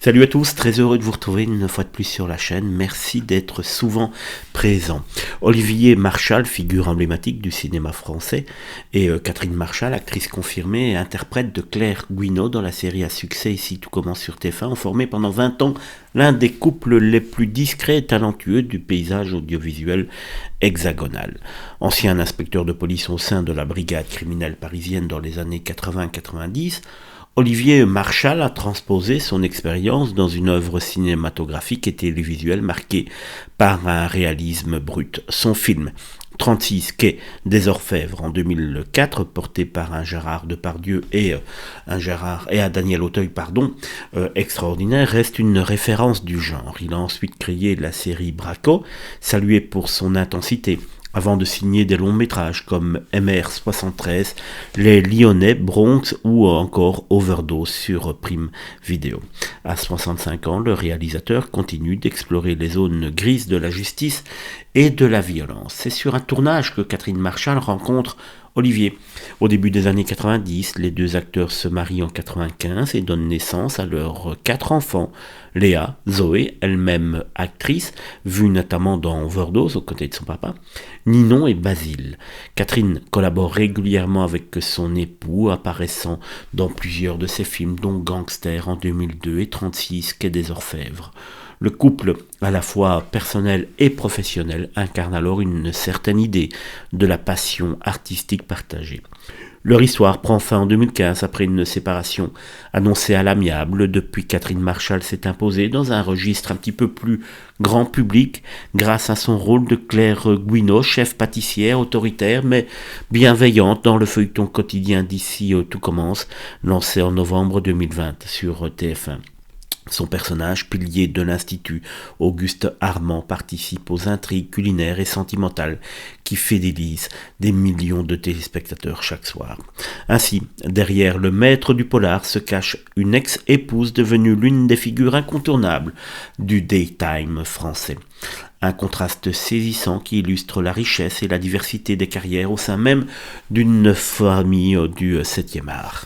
Salut à tous, très heureux de vous retrouver une fois de plus sur la chaîne. Merci d'être souvent présent. Olivier Marchal, figure emblématique du cinéma français, et Catherine Marchal, actrice confirmée et interprète de Claire Gouineau dans la série à succès Ici tout commence sur TF1, ont formé pendant 20 ans l'un des couples les plus discrets et talentueux du paysage audiovisuel hexagonal. Ancien inspecteur de police au sein de la brigade criminelle parisienne dans les années 80-90, Olivier Marchal a transposé son expérience dans une œuvre cinématographique et télévisuelle marquée par un réalisme brut. Son film 36 quai des Orfèvres en 2004, porté par un Gérard Depardieu et un Daniel Auteuil, extraordinaire, reste une référence du genre. Il a ensuite créé la série Braco, saluée pour son intensité, avant de signer des longs métrages comme MR73, Les Lyonnais, Bronx ou encore Overdose sur Prime Video. À 65 ans, le réalisateur continue d'explorer les zones grises de la justice et de la violence. C'est sur un tournage que Catherine Marchal rencontre Olivier. Au début des années 90, les deux acteurs se marient en 95 et donnent naissance à leurs 4 enfants. Léa, Zoé, elle-même actrice, vue notamment dans Overdose aux côtés de son papa, Ninon et Basile. Catherine collabore régulièrement avec son époux, apparaissant dans plusieurs de ses films, dont Gangster en 2002 et 36 quai des Orfèvres. Le couple, à la fois personnel et professionnel, incarne alors une certaine idée de la passion artistique partagée. Leur histoire prend fin en 2015 après une séparation annoncée à l'amiable. Depuis, Catherine Marchal s'est imposée dans un registre un petit peu plus grand public grâce à son rôle de Claire Gouineau, chef pâtissière autoritaire mais bienveillante dans le feuilleton quotidien d'Ici tout commence, lancé en novembre 2020 sur TF1. Son personnage, pilier de l'Institut, Auguste Armand, participe aux intrigues culinaires et sentimentales qui fidélisent des millions de téléspectateurs chaque soir. Ainsi, derrière le maître du polar se cache une ex-épouse devenue l'une des figures incontournables du daytime français. Un contraste saisissant qui illustre la richesse et la diversité des carrières au sein même d'une famille du 7e art.